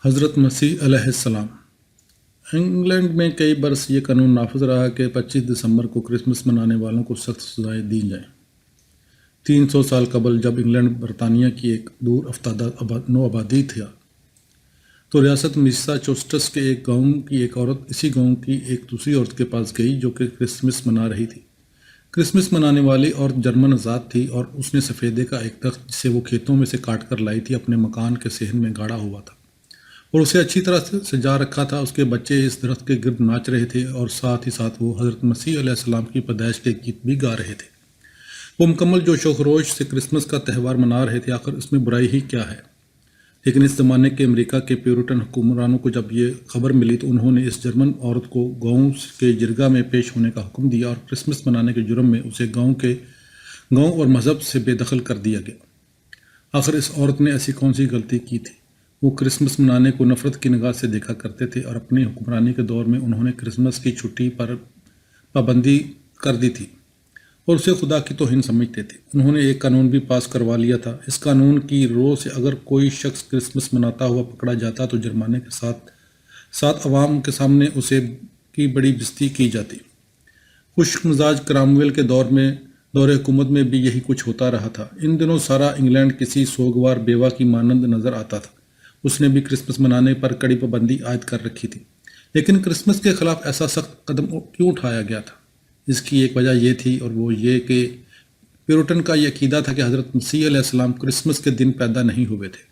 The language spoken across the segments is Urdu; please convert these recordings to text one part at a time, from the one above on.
حضرت مسیح علیہ السلام۔ انگلینڈ میں کئی برس یہ قانون نافذ رہا کہ 25 دسمبر کو کرسمس منانے والوں کو سخت سزائیں دی جائیں۔ 300 سال قبل جب انگلینڈ برطانیہ کی ایک دور افتادہ نو آبادی تھا تو ریاست میساچوسٹس کے ایک گاؤں کی ایک عورت اسی گاؤں کی ایک دوسری عورت کے پاس گئی جو کہ کرسمس منا رہی تھی۔ کرسمس منانے والی عورت جرمن ذات تھی اور اس نے سفیدے کا ایک درخت جسے وہ کھیتوں میں سے کاٹ کر لائی تھی اپنے مکان کے صحن میں گاڑا ہوا تھا اور اسے اچھی طرح سے سجا رکھا تھا۔ اس کے بچے اس درخت کے گرد ناچ رہے تھے اور ساتھ ہی ساتھ وہ حضرت مسیح علیہ السلام کی پیدائش کے گیت بھی گا رہے تھے۔ وہ مکمل جوش و خروش سے کرسمس کا تہوار منا رہے تھے۔ آخر اس میں برائی ہی کیا ہے؟ لیکن اس زمانے کے امریکہ کے پیورٹن حکمرانوں کو جب یہ خبر ملی تو انہوں نے اس جرمن عورت کو گاؤں کے جرگہ میں پیش ہونے کا حکم دیا اور کرسمس منانے کے جرم میں اسے گاؤں اور مذہب سے بے دخل کر دیا گیا۔ آخر اس عورت نے ایسی کون سی غلطی کی تھی؟ وہ کرسمس منانے کو نفرت کی نگاہ سے دیکھا کرتے تھے اور اپنی حکمرانی کے دور میں انہوں نے کرسمس کی چھٹی پر پابندی کر دی تھی اور اسے خدا کی توہین سمجھتے تھے۔ انہوں نے ایک قانون بھی پاس کروا لیا تھا۔ اس قانون کی رو سے اگر کوئی شخص کرسمس مناتا ہوا پکڑا جاتا تو جرمانے کے ساتھ عوام کے سامنے اسے کی بڑی بےزتی کی جاتی۔ خشک مزاج کرامویل کے دور حکومت میں بھی یہی کچھ ہوتا رہا تھا۔ ان دنوں سارا انگلینڈ کسی سوگوار بیوہ کی مانند نظر آتا تھا۔ اس نے بھی کرسمس منانے پر کڑی پابندی عائد کر رکھی تھی۔ لیکن کرسمس کے خلاف ایسا سخت قدم کیوں اٹھایا گیا تھا؟ اس کی ایک وجہ یہ تھی اور وہ یہ کہ پیورٹن کا یہ عقیدہ تھا کہ حضرت مسیح علیہ السلام کرسمس کے دن پیدا نہیں ہوئے تھے۔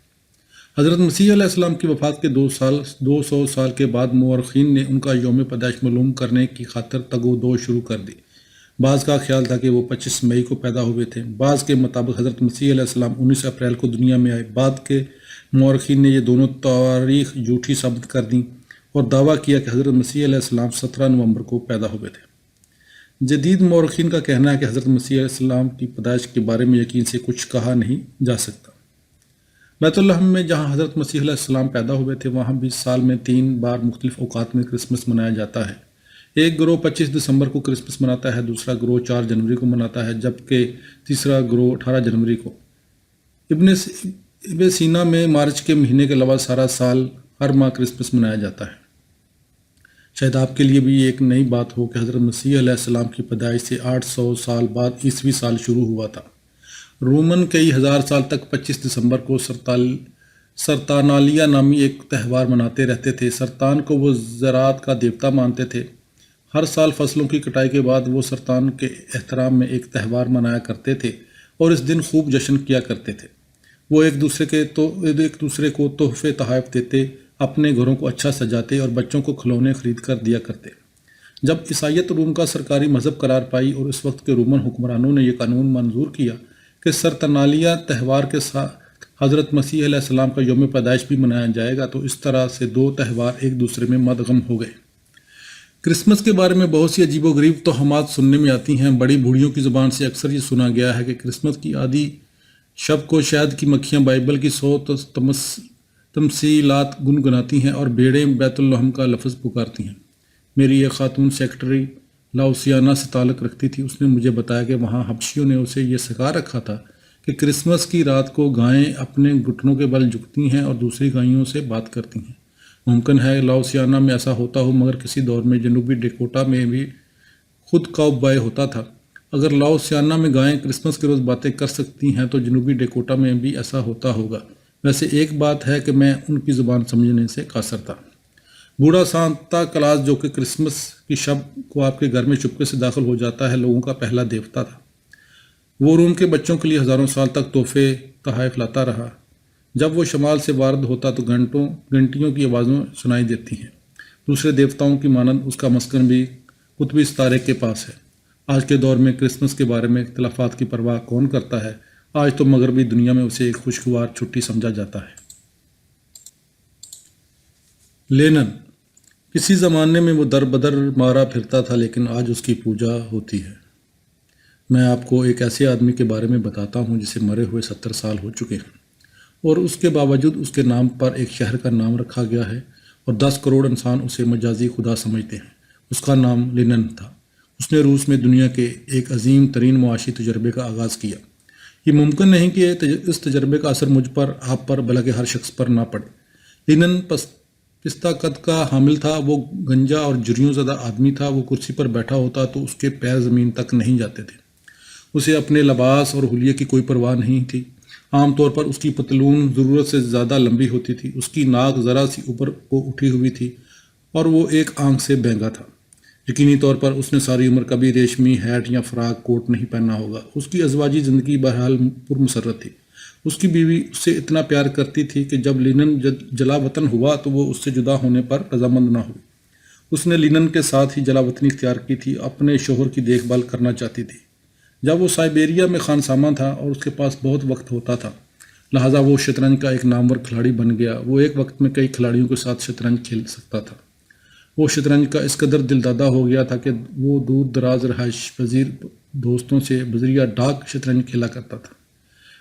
حضرت مسیح علیہ السلام کی وفات کے 200 سال کے بعد مورخین نے ان کا یوم پیدائش معلوم کرنے کی خاطر تگ و دو شروع کر دی۔ بعض کا خیال تھا کہ وہ 25 مئی کو پیدا ہوئے تھے، بعض کے مطابق حضرت مسیح علیہ السلام 19 اپریل کو دنیا میں آئے۔ بعد کے مورخین نے یہ دونوں تاریخ جھوٹی ثابت کر دیں اور دعویٰ کیا کہ حضرت مسیح علیہ السلام 17 نومبر کو پیدا ہوئے تھے۔ جدید مورخین کا کہنا ہے کہ حضرت مسیح علیہ السلام کی پیدائش کے بارے میں یقین سے کچھ کہا نہیں جا سکتا۔ بیت الحم میں جہاں حضرت مسیح علیہ السلام پیدا ہوئے تھے وہاں بھی سال میں 3 بار مختلف اوقات میں کرسمس منایا جاتا ہے۔ ایک گروہ 25 دسمبر کو کرسمس مناتا ہے، دوسرا گروہ 4 جنوری کو مناتا ہے جبکہ تیسرا گروہ 18 جنوری کو۔ ابن سینا میں مارچ کے مہینے کے علاوہ سارا سال ہر ماہ کرسمس منایا جاتا ہے۔ شاید آپ کے لیے بھی یہ ایک نئی بات ہو کہ حضرت مسیح علیہ السلام کی پیدائش سے 800 سال بعد عیسوی سال شروع ہوا تھا۔ رومن کئی ہزار سال تک 25 دسمبر کو سرطانالیہ نامی ایک تہوار مناتے رہتے تھے۔ سرطان کو وہ زراعت کا دیوتا مانتے تھے۔ ہر سال فصلوں کی کٹائی کے بعد وہ سرطان کے احترام میں ایک تہوار منایا کرتے تھے اور اس دن خوب جشن کیا کرتے تھے۔ وہ ایک دوسرے کو تحفے تحائف دیتے، اپنے گھروں کو اچھا سجاتے اور بچوں کو کھلونے خرید کر دیا کرتے۔ جب عیسائیت روم کا سرکاری مذہب قرار پائی اور اس وقت کے رومن حکمرانوں نے یہ قانون منظور کیا کہ سرطانالیہ تہوار کے ساتھ حضرت مسیح علیہ السلام کا یوم پیدائش بھی منایا جائے گا تو اس طرح سے دو تہوار ایک دوسرے میں مدغم ہو گئے۔ کرسمس کے بارے میں بہت سی عجیب و غریب توہمات سننے میں آتی ہیں۔ بڑی بوڑھیوں کی زبان سے اکثر یہ سنا گیا ہے کہ کرسمس کی آدھی شب کو شہد کی مکھیاں بائبل کی 100 تمثیلات گنگناتی ہیں اور بھیڑیں بیت الحم کا لفظ پکارتی ہیں۔ میری ایک خاتون سیکرٹری لاؤسیانہ سے تعلق رکھتی تھی۔ اس نے مجھے بتایا کہ وہاں حبشیوں نے اسے یہ سکھا رکھا تھا کہ کرسمس کی رات کو گائیں اپنے گھٹنوں کے بل جھکتی ہیں اور دوسری گائیوں سے بات کرتی ہیں۔ ممکن ہے لاؤسیانہ میں ایسا ہوتا ہو، مگر کسی دور میں جنوبی ڈیکوٹا میں بھی خود کاؤبوائے ہوتا تھا۔ اگر لاؤسیانہ میں گائیں کرسمس کے روز باتیں کر سکتی ہیں تو جنوبی ڈیکوٹا میں بھی ایسا ہوتا ہوگا۔ ویسے ایک بات ہے کہ میں ان کی زبان سمجھنے سے قاصر تھا۔ بوڑھا سانتا کلاز جو کہ کرسمس کی شب کو آپ کے گھر میں چپکے سے داخل ہو جاتا ہے لوگوں کا پہلا دیوتا تھا۔ وہ روم کے بچوں کے لیے ہزاروں سال تک تحفے تحائف لاتا رہا۔ جب وہ شمال سے وارد ہوتا تو گھنٹیوں کی آوازیں سنائی دیتی ہیں۔ دوسرے دیوتاؤں کی مانند اس کا مسکن بھی قطبی ستارے کے پاس ہے۔ آج کے دور میں کرسمس کے بارے میں اختلافات کی پرواہ کون کرتا ہے؟ آج تو مغربی دنیا میں اسے ایک خوشگوار چھٹی سمجھا جاتا ہے۔ لینن کسی زمانے میں وہ در بدر مارا پھرتا تھا لیکن آج اس کی پوجا ہوتی ہے۔ میں آپ کو ایک ایسے آدمی کے بارے میں بتاتا ہوں جسے مرے ہوئے 70 سال ہو چکے ہیں اور اس کے باوجود اس کے نام پر ایک شہر کا نام رکھا گیا ہے اور 10 کروڑ انسان اسے مجازی خدا سمجھتے ہیں۔ اس کا نام لینن تھا۔ اس نے روس میں دنیا کے ایک عظیم ترین معاشی تجربے کا آغاز کیا۔ یہ ممکن نہیں کہ اس تجربے کا اثر مجھ پر، آپ پر، بلکہ ہر شخص پر نہ پڑے۔ لینن پستہ قد کا حامل تھا، وہ گنجا اور جریوں زدہ آدمی تھا۔ وہ کرسی پر بیٹھا ہوتا تو اس کے پیر زمین تک نہیں جاتے تھے۔ اسے اپنے لباس اور حلیے کی کوئی پرواہ نہیں تھی۔ عام طور پر اس کی پتلون ضرورت سے زیادہ لمبی ہوتی تھی، اس کی ناک ذرا سی اوپر کو اٹھی ہوئی تھی اور وہ ایک آنکھ سے بینگا تھا۔ یقینی طور پر اس نے ساری عمر کبھی ریشمی ہیٹ یا فراک کوٹ نہیں پہنا ہوگا۔ اس کی ازواجی زندگی بہرحال پرمسرت تھی۔ اس کی بیوی اس سے اتنا پیار کرتی تھی کہ جب لینن جلا وطن ہوا تو وہ اس سے جدا ہونے پر رضامند نہ ہوئی۔ اس نے لینن کے ساتھ ہی جلا وطنی اختیار کی تھی، اپنے شوہر کی دیکھ بھال کرنا چاہتی تھی۔ جب وہ سائبیریا میں خانساماں تھا اور اس کے پاس بہت وقت ہوتا تھا، لہٰذا وہ شطرنج کا ایک نامور کھلاڑی بن گیا۔ وہ ایک وقت میں کئی کھلاڑیوں کے ساتھ شطرنج کھیل سکتا تھا۔ وہ شطرنج کا اس قدر دل دادہ ہو گیا تھا کہ وہ دور دراز رہائش پذیر دوستوں سے بذریعہ ڈاک شطرنج کھیلا کرتا تھا۔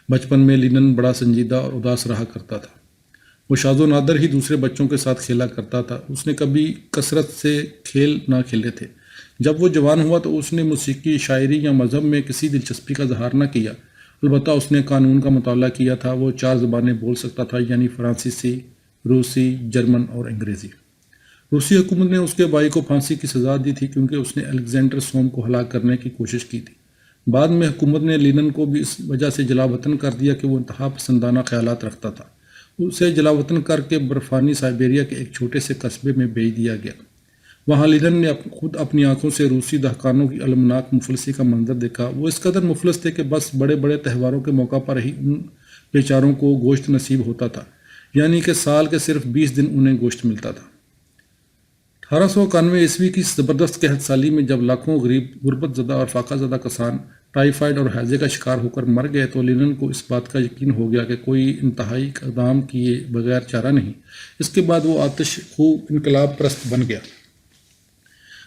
بچپن میں لینن بڑا سنجیدہ اور اداس رہا کرتا تھا۔ وہ شاذ و نادر ہی دوسرے بچوں کے ساتھ کھیلا کرتا تھا۔ اس نے کبھی کثرت سے کھیل نہ کھیلے تھے۔ جب وہ جوان ہوا تو اس نے موسیقی، شاعری یا مذہب میں کسی دلچسپی کا اظہار نہ کیا۔ البتہ اس نے قانون کا مطالعہ کیا تھا۔ وہ 4 زبانیں بول سکتا تھا، یعنی فرانسیسی، روسی، جرمن اور انگریزی۔ روسی حکومت نے اس کے بھائی کو پھانسی کی سزا دی تھی کیونکہ اس نے الیگزینڈر سوم کو ہلاک کرنے کی کوشش کی تھی۔ بعد میں حکومت نے لینن کو بھی اس وجہ سے جلا وطن کر دیا کہ وہ انتہا پسندانہ خیالات رکھتا تھا۔ اسے جلا وطن کر کے برفانی سائبیریا کے ایک چھوٹے سے قصبے میں بھیج دیا گیا۔ وہاں لینن نے خود اپنی آنکھوں سے روسی دہقانوں کی المناک مفلسی کا منظر دیکھا۔ وہ اس قدر مفلس تھے کہ بس بڑے بڑے تہواروں کے موقع پر ہی ان بیچاروں کو گوشت نصیب ہوتا تھا، یعنی کہ سال کے صرف 20 دن انہیں گوشت ملتا تھا۔ 1891 عیسوی کی زبردست قحط سالی میں جب لاکھوں غریب، غربت زدہ اور فاقہ زدہ کسان ٹائیفائڈ اور ہیضے کا شکار ہو کر مر گئے تو لینن کو اس بات کا یقین ہو گیا کہ کوئی انتہائی اقدام کیے بغیر چارہ نہیں۔ اس کے بعد وہ آتش خو انقلاب پرست بن گیا۔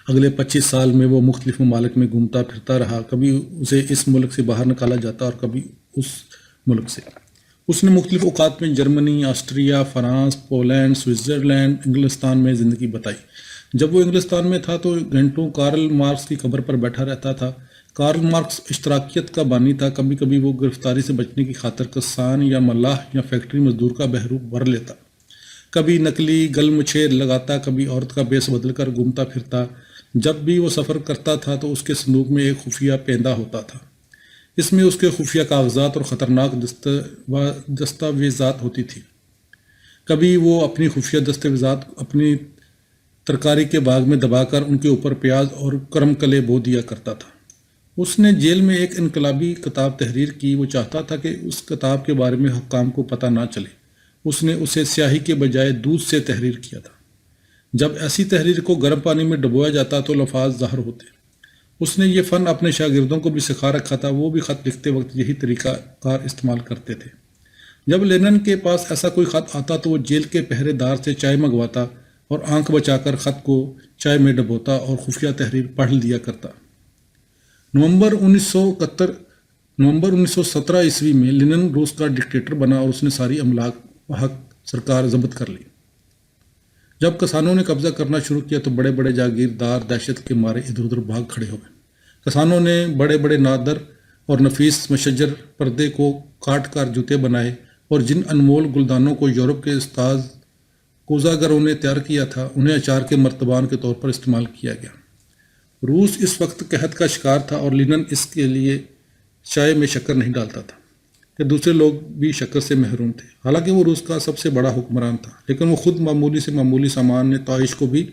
اگلے 25 سال میں وہ مختلف ممالک میں گھومتا پھرتا رہا۔ کبھی اسے اس ملک سے باہر نکالا جاتا اور کبھی اس ملک سے۔ اس نے مختلف اوقات میں Germany, Austria, France, Poland, Switzerland, انگلستان میں زندگی بتائی۔ جب وہ انگلستان میں تھا تو گھنٹوں کارل مارکس کی قبر پر بیٹھا رہتا تھا۔ کارل مارکس اشتراکیت کا بانی تھا۔ کبھی کبھی وہ گرفتاری سے بچنے کی خاطر کسان یا ملاح یا فیکٹری مزدور کا بہروپ بھر لیتا، کبھی نکلی گل مچھے لگاتا، کبھی عورت کا بیس بدل کر گھومتا پھرتا۔ جب بھی وہ سفر کرتا تھا تو اس کے صندوق میں ایک خفیہ پیندہ ہوتا تھا۔ اس میں اس کے خفیہ کاغذات اور خطرناک دستاویزات ہوتی تھی۔ کبھی وہ اپنی خفیہ دستاویزات اپنی ترکاری کے باغ میں دبا کر ان کے اوپر پیاز اور کرم کلے بو دیا کرتا تھا۔ اس نے جیل میں ایک انقلابی کتاب تحریر کی۔ وہ چاہتا تھا کہ اس کتاب کے بارے میں حکام کو پتہ نہ چلے۔ اس نے اسے سیاہی کے بجائے دودھ سے تحریر کیا تھا۔ جب ایسی تحریر کو گرم پانی میں ڈبویا جاتا تو الفاظ ظاہر ہوتے۔ اس نے یہ فن اپنے شاگردوں کو بھی سکھا رکھا تھا۔ وہ بھی خط لکھتے وقت یہی طریقہ کار استعمال کرتے تھے۔ جب لینن کے پاس ایسا کوئی خط آتا تو وہ جیل کے پہرے دار سے چائے منگواتا اور آنکھ بچا کر خط کو چائے میں ڈبوتا اور خفیہ تحریر پڑھ لیا کرتا۔ نومبر 1917 عیسوی میں لینن روس کا ڈکٹیٹر بنا اور اس نے ساری املاک و حق سرکار ضبط کر لی۔ جب کسانوں نے قبضہ کرنا شروع کیا تو بڑے بڑے جاگیردار دہشت کے مارے ادھر ادھر بھاگ کھڑے ہوئے۔ کسانوں نے بڑے بڑے نادر اور نفیس مشجر پردے کو کاٹ کر جوتے بنائے اور جن انمول گلدانوں کو یورپ کے استاذ کوزاگروں نے تیار کیا تھا انہیں اچار کے مرتبان کے طور پر استعمال کیا گیا۔ روس اس وقت قحط کا شکار تھا اور لینن اس کے لیے چائے میں شکر نہیں ڈالتا تھا کہ دوسرے لوگ بھی شکر سے محروم تھے۔ حالانکہ وہ روس کا سب سے بڑا حکمران تھا، لیکن وہ خود معمولی سے معمولی سامان طائش کو بھی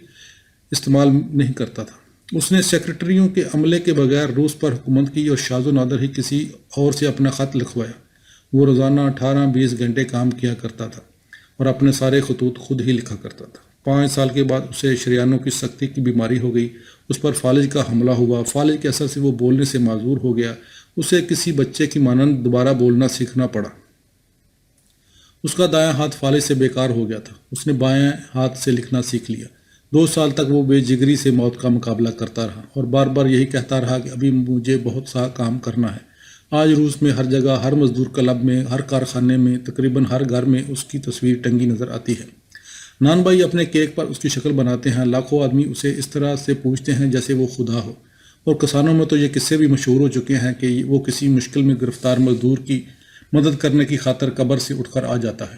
استعمال نہیں کرتا تھا۔ اس نے سیکرٹریوں کے عملے کے بغیر روس پر حکومت کی اور شاذ و نادر ہی کسی اور سے اپنا خط لکھوایا۔ وہ روزانہ 18-20 گھنٹے کام کیا کرتا تھا اور اپنے سارے خطوط خود ہی لکھا کرتا تھا۔ 5 سال کے بعد اسے شریانوں کی سختی کی بیماری ہو گئی۔ اس پر فالج کا حملہ ہوا۔ فالج کے اثر سے وہ بولنے سے معذور ہو گیا۔ اسے کسی بچے کی مانند دوبارہ بولنا سیکھنا پڑا۔ اس کا دایاں ہاتھ فالج سے بیکار ہو گیا تھا۔ اس نے بائیں ہاتھ سے لکھنا سیکھ لیا۔ 2 سال تک وہ بے جگری سے موت کا مقابلہ کرتا رہا اور بار بار یہی کہتا رہا کہ ابھی مجھے بہت سا کام کرنا ہے۔ آج روس میں ہر جگہ، ہر مزدور کلب میں، ہر کارخانے میں، تقریباً ہر گھر میں اس کی تصویر ٹنگی نظر آتی ہے۔ نان بھائی اپنے کیک پر اس کی شکل بناتے ہیں۔ لاکھوں آدمی اسے اس طرح سے پوچھتے ہیں جیسے وہ خدا ہو، اور کسانوں میں تو یہ قصے بھی مشہور ہو چکے ہیں کہ وہ کسی مشکل میں گرفتار مزدور کی مدد کرنے کی خاطر قبر سے اٹھ کر آ جاتا ہے۔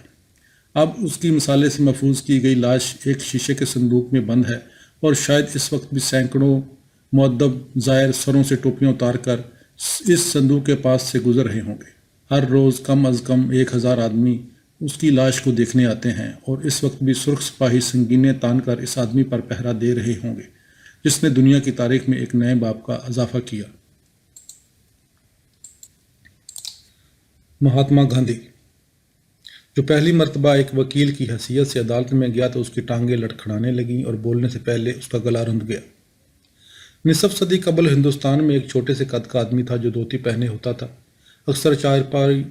اب اس کی مسالے سے محفوظ کی گئی لاش ایک شیشے کے صندوق میں بند ہے اور شاید اس وقت بھی سینکڑوں مؤدب زائر سروں سے ٹوپیاں اتار کر اس صندوق کے پاس سے گزر رہے ہوں گے۔ ہر روز کم از کم 1000 آدمی اس کی لاش کو دیکھنے آتے ہیں اور اس وقت بھی سرخ سپاہی سنگینیں تان کر اس آدمی پر پہرا دے رہے ہوں گے جس نے دنیا کی تاریخ میں ایک نئے باب کا اضافہ کیا۔ مہاتما گاندھی جو پہلی مرتبہ ایک وکیل کی حیثیت سے عدالت میں گیا تو اس کی ٹانگیں لڑکھڑانے لگیں اور بولنے سے پہلے اس کا گلا رند گیا۔ نصف صدی قبل ہندوستان میں ایک چھوٹے سے قد کا آدمی تھا جو دھوتی پہنے ہوتا تھا، اکثر چارپائی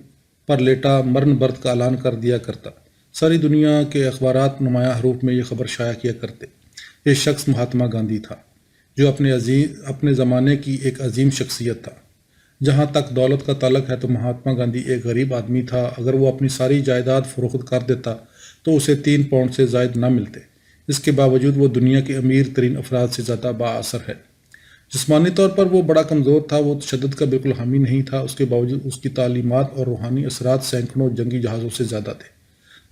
پر لیٹا مرن برت کا اعلان کر دیا کرتا۔ ساری دنیا کے اخبارات نمایاں حروف میں یہ خبر شائع کیا کرتے۔ یہ شخص مہاتما گاندھی تھا جو اپنے زمانے کی ایک عظیم شخصیت تھا۔ جہاں تک دولت کا تعلق ہے تو مہاتما گاندھی ایک غریب آدمی تھا۔ اگر وہ اپنی ساری جائیداد فروخت کر دیتا تو اسے 3 پاؤنڈ سے زائد نہ ملتے۔ اس کے باوجود وہ دنیا کے امیر ترین افراد سے زیادہ بااثر ہے۔ جسمانی طور پر وہ بڑا کمزور تھا، وہ تشدد کا بالکل حامی نہیں تھا، اس کے باوجود اس کی تعلیمات اور روحانی اثرات سینکڑوں جنگی جہازوں سے زیادہ تھے۔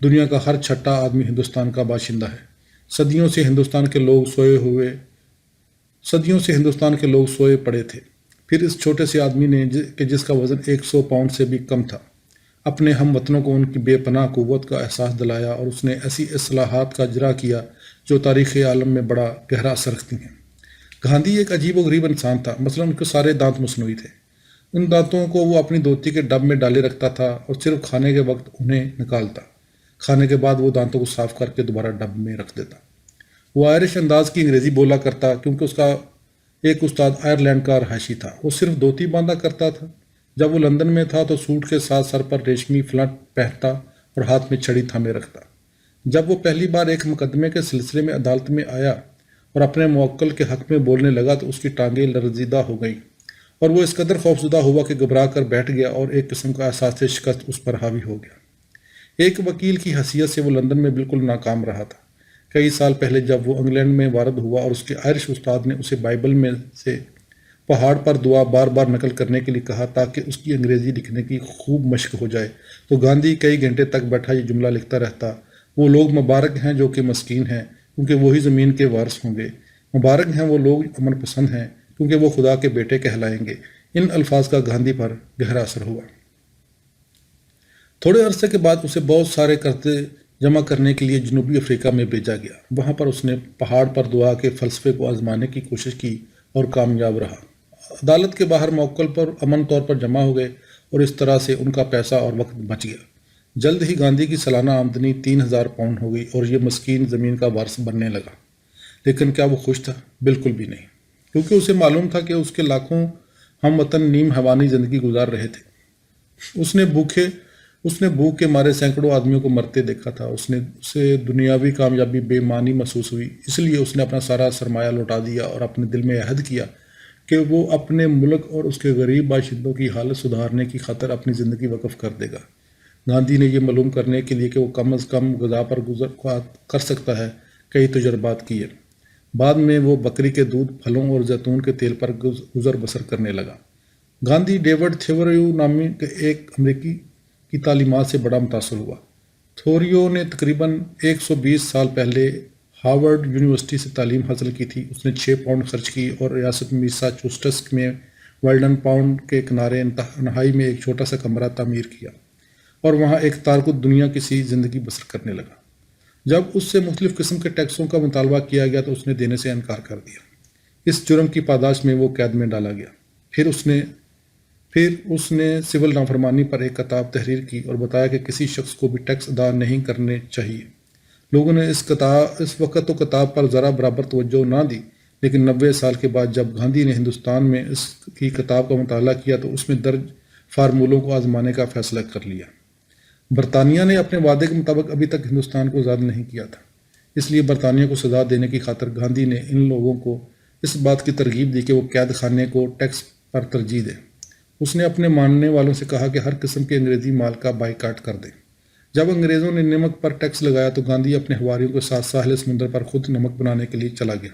دنیا کا ہر چھٹا آدمی ہندوستان کا باشندہ ہے۔ صدیوں سے ہندوستان کے لوگ سوئے پڑے تھے۔ پھر اس چھوٹے سے آدمی نے کہ جس کا وزن 100 پاؤنڈ سے بھی کم تھا، اپنے ہم وطنوں کو ان کی بے پناہ قوت کا احساس دلایا اور اس نے ایسی اصلاحات کا اجرا کیا جو تاریخ عالم میں بڑا گہرا اثر رکھتی ہیں۔ گاندھی ایک عجیب و غریب انسان تھا۔ مثلا ان کے سارے دانت مصنوعی تھے۔ ان دانتوں کو وہ اپنی دھوتی کے ڈب میں ڈالے رکھتا تھا اور صرف کھانے کے وقت انہیں نکالتا۔ کھانے کے بعد وہ دانتوں کو صاف کر کے دوبارہ ڈب میں رکھ دیتا۔ وہ آئرش انداز کی انگریزی بولا کرتا کیونکہ اس کا ایک استاد آئرلینڈ کا رہائشی تھا۔ وہ صرف دھوتی باندھا کرتا تھا۔ جب وہ لندن میں تھا تو سوٹ کے ساتھ سر پر ریشمی فلنٹ پہنتا اور ہاتھ میں چھڑی تھامے رکھتا۔ جب وہ پہلی بار ایک مقدمے کے سلسلے میں عدالت میں آیا اور اپنے موکل کے حق میں بولنے لگا تو اس کی ٹانگیں لرزیدہ ہو گئیں اور وہ اس قدر خوفزدہ ہوا کہ گھبرا کر بیٹھ گیا اور ایک قسم کا احساس شکست اس پر حاوی ہو گیا۔ ایک وکیل کی حیثیت سے وہ لندن میں بالکل ناکام رہا تھا۔ کئی سال پہلے جب وہ انگلینڈ میں وارد ہوا اور اس کے آئرش استاد نے اسے بائبل میں سے پہاڑ پر دعا بار بار نقل کرنے کے لیے کہا تاکہ اس کی انگریزی لکھنے کی خوب مشق ہو جائے، تو گاندھی کئی گھنٹے تک بیٹھا یہ جملہ لکھتا رہتا: وہ لوگ مبارک ہیں جو کہ مسکین ہیں کیونکہ وہی زمین کے وارث ہوں گے۔ مبارک ہیں وہ لوگ امن پسند ہیں کیونکہ وہ خدا کے بیٹے کہلائیں گے۔ ان الفاظ کا گاندھی پر گہرا اثر ہوا۔ تھوڑے عرصے کے بعد اسے بہت سارے قرضے جمع کرنے کے لیے جنوبی افریقہ میں بھیجا گیا۔ وہاں پر اس نے پہاڑ پر دعا کے فلسفے کو آزمانے کی کوشش کی اور کامیاب رہا۔ عدالت کے باہر موکل پر امن طور پر جمع ہو گئے اور اس طرح سے ان کا پیسہ اور وقت بچ گیا۔ جلد ہی گاندھی کی سالانہ آمدنی 3000 پاؤنڈ ہو گئی اور یہ مسکین زمین کا وارث بننے لگا۔ لیکن کیا وہ خوش تھا؟ بالکل بھی نہیں، کیونکہ اسے معلوم تھا کہ اس کے لاکھوں ہم وطن نیم حیوانی زندگی گزار رہے تھے۔ اس نے بھوک کے مارے سینکڑوں آدمیوں کو مرتے دیکھا تھا۔ اسے دنیاوی کامیابی بے معنی محسوس ہوئی، اس لیے اس نے اپنا سارا سرمایہ لوٹا دیا اور اپنے دل میں عہد کیا کہ وہ اپنے ملک اور اس کے غریب باشندوں کی حالت سدھارنے کی خاطر اپنی زندگی وقف کر دے گا۔ گاندھی نے یہ معلوم کرنے کے لیے کہ وہ کم از کم غذا پر گزر کر سکتا ہے کئی تجربات کیے۔ بعد میں وہ بکری کے دودھ، پھلوں اور زیتون کے تیل پر گزر بسر کرنے لگا۔ گاندھی ڈیوڈ تھیوریو نامی ایک امریکی کی تعلیمات سے بڑا متاثر ہوا۔ تھوریو نے تقریباً 120 سال پہلے ہارورڈ یونیورسٹی سے تعلیم حاصل کی تھی۔ اس نے 6 پاؤنڈ خرچ کی اور ریاست میساچوسٹس میں ویلڈن پاؤنڈ کے کنارے انتہائی میں ایک چھوٹا سا کمرہ تعمیر کیا اور وہاں ایک تارکت دنیا کی سی زندگی بسر کرنے لگا۔ جب اس سے مختلف قسم کے ٹیکسوں کا مطالبہ کیا گیا تو اس نے دینے سے انکار کر دیا۔ اس جرم کی پاداش میں وہ قید میں ڈالا گیا۔ پھر اس نے سول نافرمانی پر ایک کتاب تحریر کی اور بتایا کہ کسی شخص کو بھی ٹیکس ادا نہیں کرنے چاہیے۔ لوگوں نے اس وقت تو کتاب پر ذرا برابر توجہ نہ دی، لیکن 90 سال کے بعد جب گاندھی نے ہندوستان میں اس کی کتاب کا مطالعہ کیا تو اس میں درج فارمولوں کو آزمانے کا فیصلہ کر لیا۔ برطانیہ نے اپنے وعدے کے مطابق ابھی تک ہندوستان کو آزاد نہیں کیا تھا، اس لیے برطانیہ کو سزا دینے کی خاطر گاندھی نے ان لوگوں کو اس بات کی ترغیب دی کہ وہ قید خانے کو ٹیکس پر ترجیح دیں۔ اس نے اپنے ماننے والوں سے کہا کہ ہر قسم کے انگریزی مال کا بائیکاٹ کر دیں۔ جب انگریزوں نے نمک پر ٹیکس لگایا تو گاندھی اپنے حواریوں کے ساتھ ساحل سمندر پر خود نمک بنانے کے لیے چلا گیا۔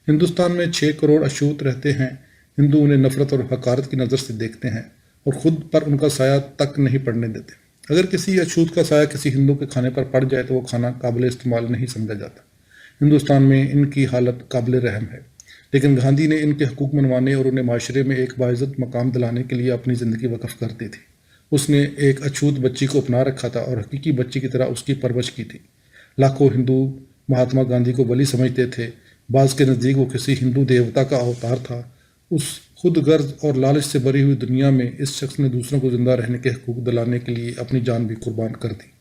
ہندوستان میں 6 کروڑ اشوت رہتے ہیں۔ ہندو انہیں نفرت اور حقارت کی نظر سے دیکھتے ہیں اور خود پر ان کا سایہ تک نہیں پڑنے دیتے۔ اگر کسی اچھوت کا سایہ کسی ہندو کے کھانے پر پڑ جائے تو وہ کھانا قابل استعمال نہیں سمجھا جاتا۔ ہندوستان میں ان کی حالت قابل رحم ہے، لیکن گاندھی نے ان کے حقوق منوانے اور انہیں معاشرے میں ایک باعزت مقام دلانے کے لیے اپنی زندگی وقف کر دی تھی۔ اس نے ایک اچھوت بچی کو اپنا رکھا تھا اور حقیقی بچی کی طرح اس کی پرورش کی تھی۔ لاکھوں ہندو مہاتما گاندھی کو ولی سمجھتے تھے، بعض کے نزدیک وہ کسی ہندو دیوتا کا اوتار تھا۔ اس خود غرض اور لالچ سے بھری ہوئی دنیا میں اس شخص نے دوسروں کو زندہ رہنے کے حقوق دلانے کے لیے اپنی جان بھی قربان کر دی۔